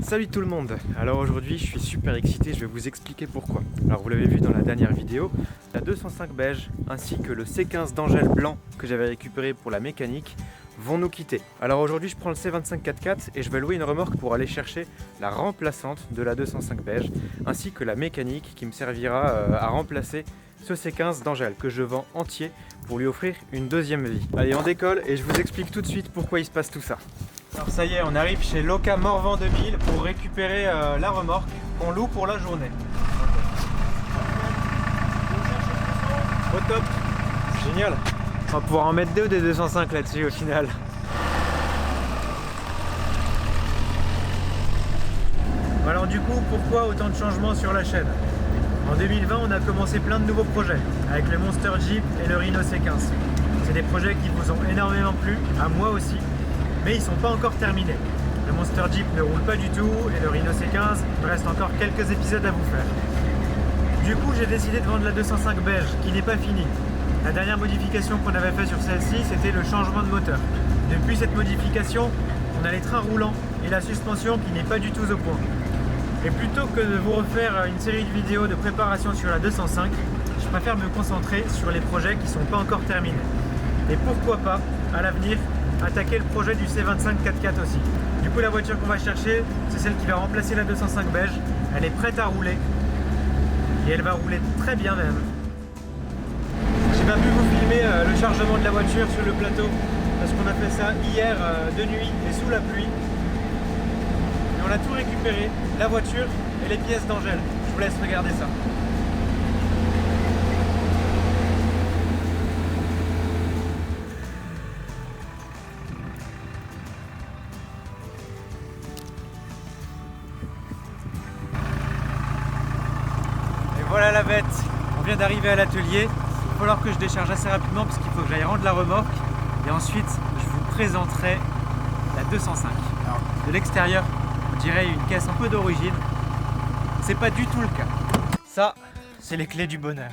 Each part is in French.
Salut tout le monde. Alors aujourd'hui je suis super excité, je vais vous expliquer pourquoi. Alors vous l'avez vu dans la dernière vidéo, la 205 beige ainsi que le C15 d'Angèle blanc que j'avais récupéré pour la mécanique vont nous quitter. Alors aujourd'hui je prends le C25 4x4 et je vais louer une remorque pour aller chercher la remplaçante de la 205 beige ainsi que la mécanique qui me servira à remplacer ce C15 d'Angèle que je vends entier pour lui offrir une deuxième vie. Allez, on décolle et je vous explique tout de suite pourquoi il se passe tout ça. Alors ça y est, on arrive chez Loca Morvan 2000 pour récupérer la remorque qu'on loue pour la journée. Au top, génial. On va pouvoir en mettre deux des 205 là-dessus au final. Alors du coup, pourquoi autant de changements sur la chaîne? En 2020, on a commencé plein de nouveaux projets avec le Monster Jeep et le Rhino C15. C'est des projets qui vous ont énormément plu, à moi aussi, mais ils ne sont pas encore terminés. Le Monster Jeep ne roule pas du tout et le Rhino C15, il me reste encore quelques épisodes à vous faire. Du coup, j'ai décidé de vendre la 205 beige qui n'est pas finie. La dernière modification qu'on avait fait sur celle-ci, c'était le changement de moteur. Depuis cette modification, on a les trains roulants et la suspension qui n'est pas du tout au point. Et plutôt que de vous refaire une série de vidéos de préparation sur la 205, je préfère me concentrer sur les projets qui ne sont pas encore terminés. Et pourquoi pas, à l'avenir, attaquer le projet du C25 4x4 aussi. Du coup, la voiture qu'on va chercher, c'est celle qui va remplacer la 205 beige. Elle est prête à rouler. Et elle va rouler très bien même. J'ai pas pu vous filmer le chargement de la voiture sur le plateau parce qu'on a fait ça hier de nuit et sous la pluie. Et on a tout récupéré, la voiture et les pièces d'Angèle. Je vous laisse regarder ça. Et voilà la bête. On vient d'arriver à l'atelier. Il va falloir que je décharge assez rapidement parce qu'il faut que j'aille rendre la remorque. Et ensuite, je vous présenterai la 205. Alors, de l'extérieur, on dirait une caisse un peu d'origine. C'est pas du tout le cas. Ça, c'est les clés du bonheur.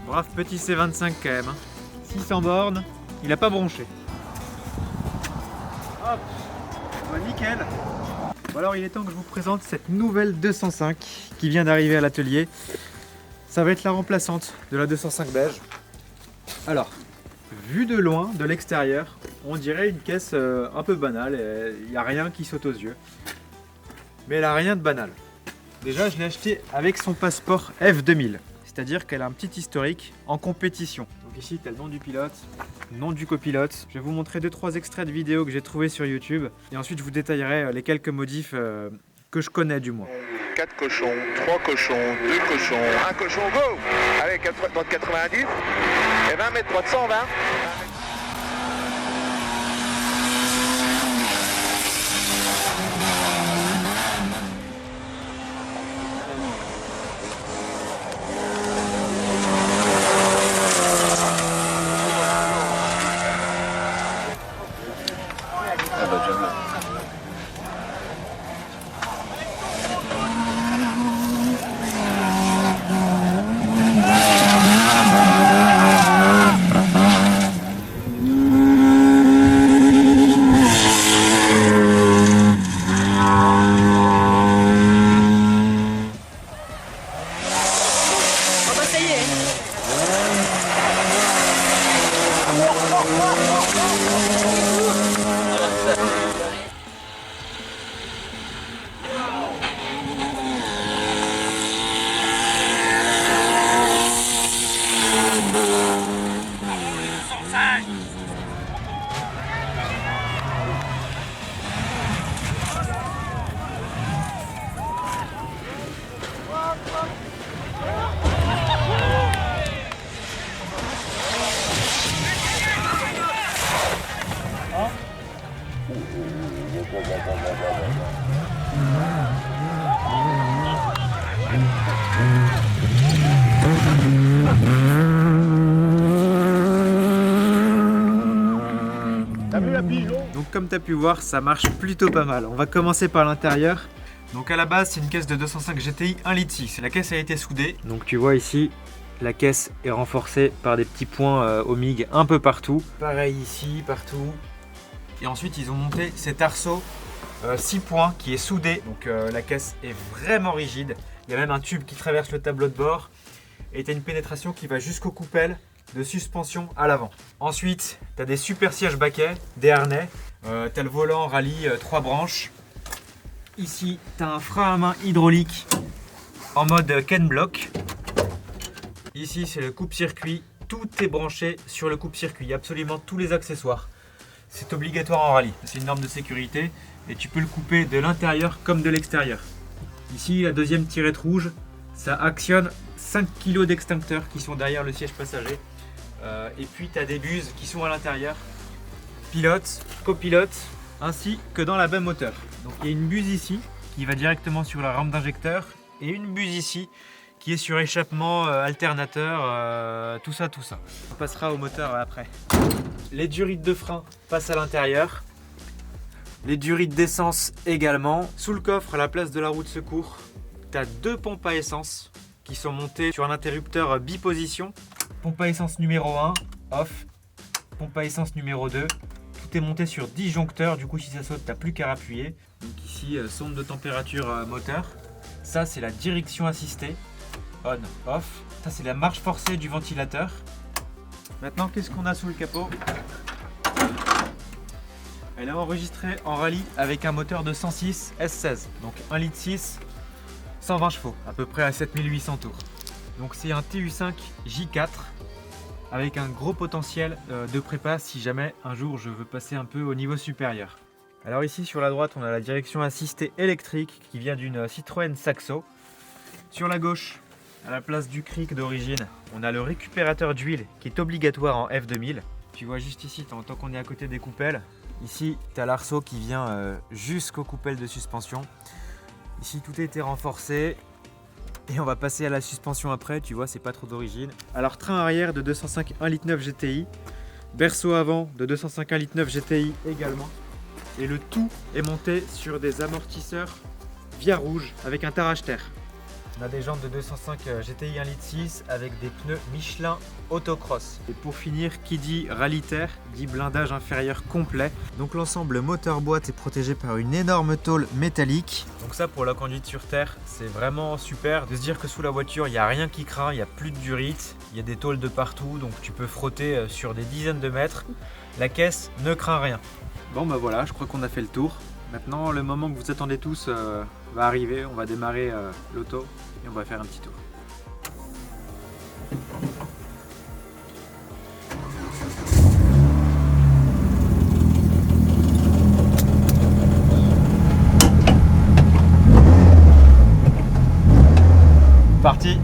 Brave petit C25 quand même, hein. 600 bornes, il a pas bronché. Hop, bah, nickel. Bon, alors il est temps que je vous présente cette nouvelle 205 qui vient d'arriver à l'atelier. Ça va être la remplaçante de la 205 beige. Alors, vu de loin, de l'extérieur, on dirait une caisse un peu banale, il n'y a rien qui saute aux yeux. Mais elle n'a rien de banal. Déjà, je l'ai acheté avec son passeport F2000. C'est-à-dire qu'elle a un petit historique en compétition. Donc ici, tu as le nom du pilote, le nom du copilote. Je vais vous montrer 2-3 extraits de vidéos que j'ai trouvés sur YouTube. Et ensuite, je vous détaillerai les quelques modifs que je connais du moins. 4 cochons, 3 cochons, 2 cochons, 1 cochon, go! Allez, 90 et 20 mètres, 320. Donc comme tu as pu voir, ça marche plutôt pas mal. On va commencer par l'intérieur. Donc à la base, c'est une caisse de 205 GTI 1,6 litre. La caisse a été soudée. Donc tu vois ici, la caisse est renforcée par des petits points au MIG un peu partout. Pareil ici, partout. Et ensuite, ils ont monté cet arceau 6 points qui est soudé. Donc la caisse est vraiment rigide. Il y a même un tube qui traverse le tableau de bord. Et tu as une pénétration qui va jusqu'aux coupelles de suspension à l'avant. Ensuite, tu as des super sièges baquets, des harnais. Tu as le volant rallye 3 branches. Ici, tu as un frein à main hydraulique en mode Ken Block. Ici, c'est le coupe-circuit. Tout est branché sur le coupe-circuit. Il y a absolument tous les accessoires. C'est obligatoire en rallye. C'est une norme de sécurité et tu peux le couper de l'intérieur comme de l'extérieur. Ici, la deuxième tirette rouge, ça actionne 5 kg d'extincteurs qui sont derrière le siège passager. Et puis, tu as des buses qui sont à l'intérieur. Pilote, copilote, ainsi que dans la baie moteur. Donc, il y a une buse ici qui va directement sur la rampe d'injecteur et une buse ici qui est sur échappement, alternateur, tout ça. On passera au moteur après. Les durites de frein passent à l'intérieur. Les durites d'essence également. Sous le coffre, à la place de la roue de secours, tu as 2 pompes à essence qui sont montées sur un interrupteur biposition. Pompe à essence numéro 1, off. Pompe à essence numéro 2. Tout est monté sur disjoncteur. Du coup, si ça saute, tu n'as plus qu'à appuyer. Donc ici, sonde de température moteur. Ça, c'est la direction assistée. On, off. Ça, c'est la marche forcée du ventilateur. Maintenant, qu'est-ce qu'on a sous le capot? Elle est enregistrée en rallye avec un moteur de 106 S16. Donc 1,6 litre, 120 chevaux, à peu près à 7800 tours. Donc c'est un TU5 J4 avec un gros potentiel de prépa si jamais un jour je veux passer un peu au niveau supérieur. Alors ici sur la droite, on a la direction assistée électrique qui vient d'une Citroën Saxo. Sur la gauche, à la place du cric d'origine, on a le récupérateur d'huile qui est obligatoire en F2000. Tu vois juste ici, tant qu'on est à côté des coupelles, ici tu as l'arceau qui vient jusqu'aux coupelles de suspension. Ici tout a été renforcé et on va passer à la suspension après, tu vois c'est pas trop d'origine. Alors train arrière de 205 1,9 litre GTI, berceau avant de 205 1,9 litre GTI également. Et le tout est monté sur des amortisseurs via rouge avec un tarage-terre. On a des jantes de 205 GTI 1,6 litre avec des pneus Michelin Autocross. Et pour finir, qui dit rallye terre, dit blindage inférieur complet. Donc l'ensemble moteur-boîte est protégé par une énorme tôle métallique. Donc ça pour la conduite sur terre, c'est vraiment super de se dire que sous la voiture, il n'y a rien qui craint, il n'y a plus de durite. Il y a des tôles de partout, donc tu peux frotter sur des dizaines de mètres. La caisse ne craint rien. Bon bah voilà, je crois qu'on a fait le tour. Maintenant, le moment que vous attendez tous va arriver. On va démarrer l'auto et on va faire un petit tour. Parti.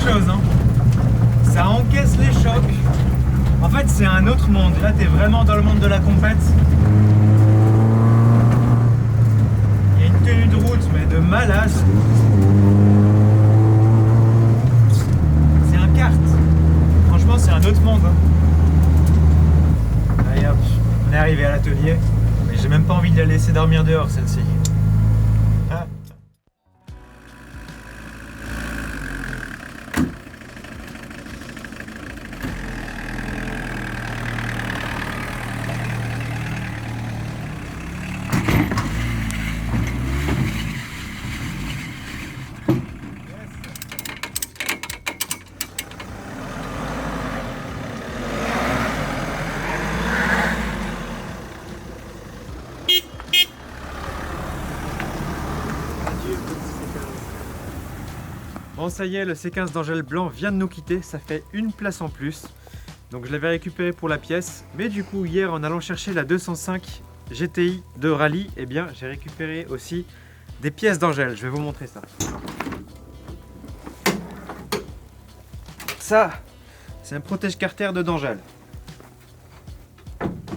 Chose, hein. Ça encaisse les chocs. En fait, c'est un autre monde. Là, tu es vraiment dans le monde de la compète. Il y a une tenue de route, mais de malade. C'est un kart. Franchement, c'est un autre monde. Hein. Allez hop, on est arrivé à l'atelier. Mais j'ai même pas envie de la laisser dormir dehors, celle-ci. Bon ça y est, le C15 d'Angèle blanc vient de nous quitter, ça fait une place en plus. Donc je l'avais récupéré pour la pièce, mais du coup hier en allant chercher la 205 GTI de rallye, eh bien j'ai récupéré aussi des pièces d'Angèle, je vais vous montrer ça. Ça, c'est un protège-carter de d'Angèle.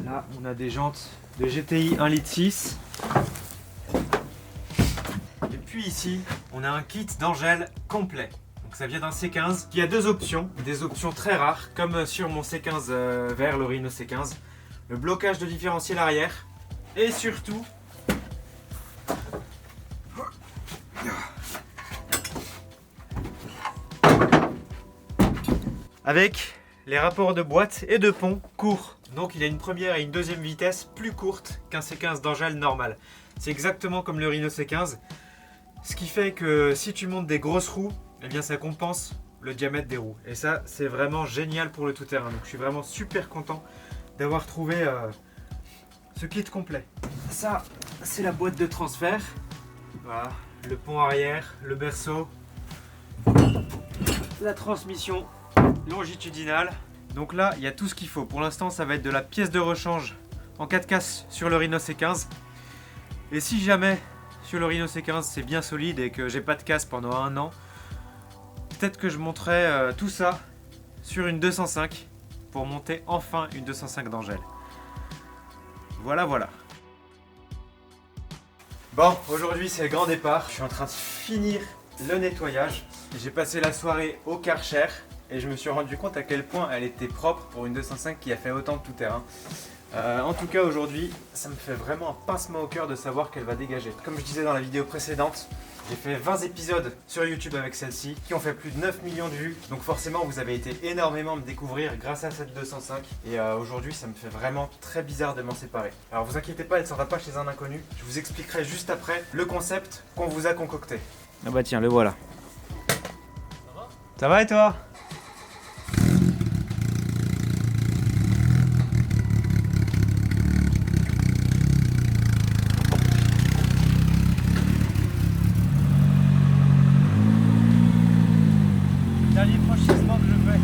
Là on a des jantes de GTI 1,6 litre. Et puis ici, on a un kit d'Angèle complet. Donc ça vient d'un C15 qui a deux options, des options très rares, comme sur mon C15 vert, le Rhino C15. Le blocage de différentiel arrière et surtout avec les rapports de boîte et de pont courts. Donc il a une première et une deuxième vitesse plus courte qu'un C15 d'Angèle normal. C'est exactement comme le Rhino C15. Ce qui fait que si tu montes des grosses roues, eh bien ça compense le diamètre des roues. Et ça, c'est vraiment génial pour le tout-terrain. Donc je suis vraiment super content d'avoir trouvé ce kit complet. Ça, c'est la boîte de transfert. Voilà, le pont arrière, le berceau, la transmission longitudinale. Donc là, il y a tout ce qu'il faut. Pour l'instant, ça va être de la pièce de rechange en 4 casse sur le Rhino C15. Et si jamais sur le Rhino C15 c'est bien solide et que j'ai pas de casse pendant un an, peut-être que je monterai tout ça sur une 205 pour monter enfin une 205 d'Angèle. Voilà. Bon, aujourd'hui c'est le grand départ. Je suis en train de finir le nettoyage. J'ai passé la soirée au Karcher et je me suis rendu compte à quel point elle était propre pour une 205 qui a fait autant de tout-terrain. En tout cas aujourd'hui, ça me fait vraiment un pincement au cœur de savoir qu'elle va dégager. Comme je disais dans la vidéo précédente, j'ai fait 20 épisodes sur YouTube avec celle-ci qui ont fait plus de 9 millions de vues. Donc forcément vous avez été énormément me découvrir grâce à cette 205. Et aujourd'hui ça me fait vraiment très bizarre de m'en séparer. Alors vous inquiétez pas, elle ne s'en va pas chez un inconnu. Je vous expliquerai juste après le concept qu'on vous a concocté. Ah bah tiens, le voilà. Ça va et toi ? Dernier franchissement que je fais.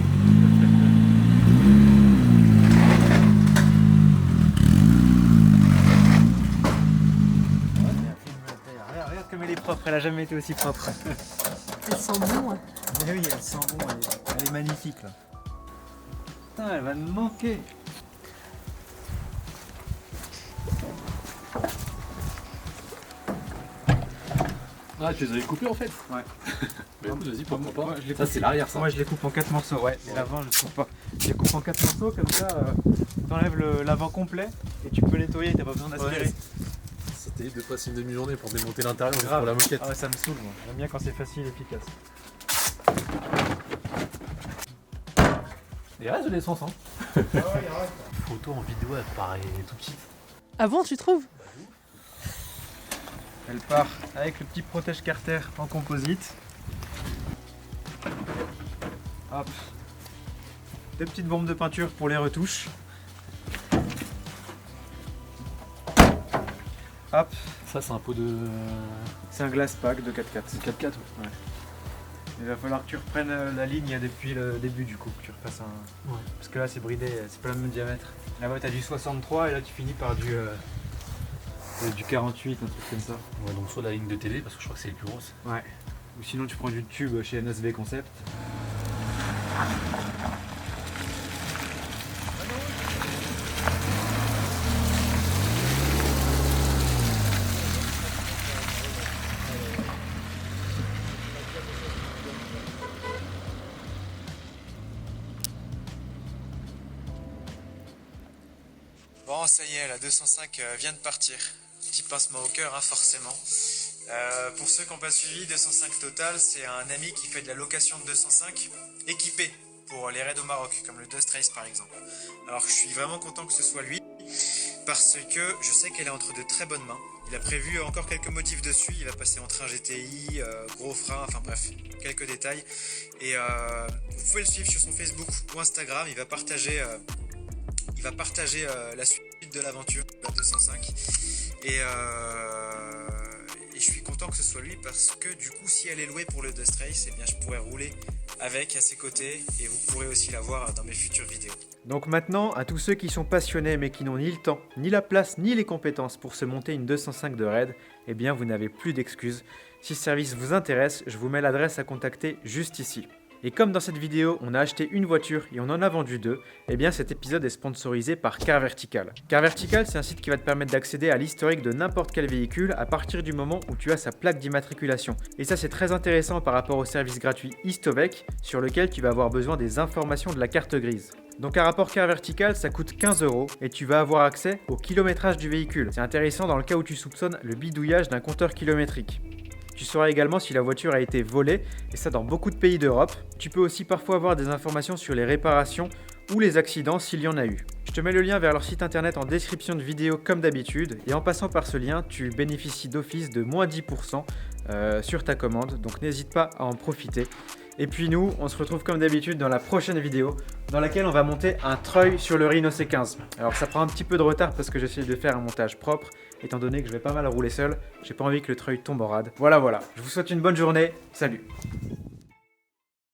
Regarde comme elle est propre, elle a jamais été aussi propre. Elle sent bon. Hein. Mais oui, elle sent bon, elle est magnifique là. Putain, elle va me manquer. Ah, tu les avais coupés en fait? Ouais. Mais écoute, vas-y, pourquoi pas. Moi, je les Ça, coupe- c'est l'arrière, ça. Moi je les coupe en 4 morceaux, ouais. Et l'avant je ne coupe pas. Je les coupe en 4 morceaux, comme ça t'enlèves l'avant complet et tu peux nettoyer, t'as pas besoin d'aspirer. Ouais. Ça t'évite de passer une demi-journée pour démonter l'intérieur juste Grave. pour la moquette. Ah ouais, ça me saoule moi. J'aime bien quand c'est facile et efficace. Il reste de l'essence, hein. Photo en vidéo, elle paraît tout petite. Ah bon, tu trouves? Elle part avec le petit protège-carter en composite. Hop. Deux petites bombes de peinture pour les retouches. Hop. Ça, c'est un pot de C'est un glass pack de 4x4. 4x4. Ouais. Il va falloir que tu reprennes la ligne depuis le début du coup, que tu refasses un... Ouais. Parce que là c'est bridé, c'est pas le même diamètre. Là-bas t'as du 63 et là tu finis par du 48, un truc comme ça. Ouais, donc soit la ligne de télé, parce que je crois que c'est les plus grosses. Ouais. Ou sinon tu prends du tube chez NSV Concept. Bon, ça y est, la 205 vient de partir. Petit pincement au cœur, hein, forcément. Pour ceux qui n'ont pas suivi, 205 Total, c'est un ami qui fait de la location de 205 équipé pour les raids au Maroc, comme le Dust Race par exemple. Alors je suis vraiment content que ce soit lui, parce que je sais qu'elle est entre de très bonnes mains. Il a prévu encore quelques modifs dessus, il va passer en train GTI, gros frein, enfin bref, quelques détails. Et vous pouvez le suivre sur son Facebook ou Instagram, il va partager la suite de l'aventure de la 205. Et je suis content important que ce soit lui parce que du coup si elle est louée pour le Dust Race, eh bien je pourrais rouler avec à ses côtés et vous pourrez aussi la voir dans mes futures vidéos. Donc maintenant, à tous ceux qui sont passionnés mais qui n'ont ni le temps, ni la place, ni les compétences pour se monter une 205 de raid, eh bien vous n'avez plus d'excuses. Si ce service vous intéresse, je vous mets l'adresse à contacter juste ici. Et comme dans cette vidéo, on a acheté une voiture et on en a vendu deux, eh bien cet épisode est sponsorisé par Car Vertical. Car Vertical, c'est un site qui va te permettre d'accéder à l'historique de n'importe quel véhicule à partir du moment où tu as sa plaque d'immatriculation. Et ça c'est très intéressant par rapport au service gratuit Histovec, sur lequel tu vas avoir besoin des informations de la carte grise. Donc un rapport Car Vertical, ça coûte 15 € et tu vas avoir accès au kilométrage du véhicule. C'est intéressant dans le cas où tu soupçonnes le bidouillage d'un compteur kilométrique. Tu sauras également si la voiture a été volée, et ça dans beaucoup de pays d'Europe. Tu peux aussi parfois avoir des informations sur les réparations ou les accidents s'il y en a eu. Je te mets le lien vers leur site internet en description de vidéo comme d'habitude, et en passant par ce lien, tu bénéficies d'office de moins 10% sur ta commande, donc n'hésite pas à en profiter. Et puis nous, on se retrouve comme d'habitude dans la prochaine vidéo, dans laquelle on va monter un treuil sur le Rhino C15. Alors ça prend un petit peu de retard parce que j'essaie de faire un montage propre, étant donné que je vais pas mal rouler seul, j'ai pas envie que le treuil tombe en rade. Voilà, je vous souhaite une bonne journée, salut!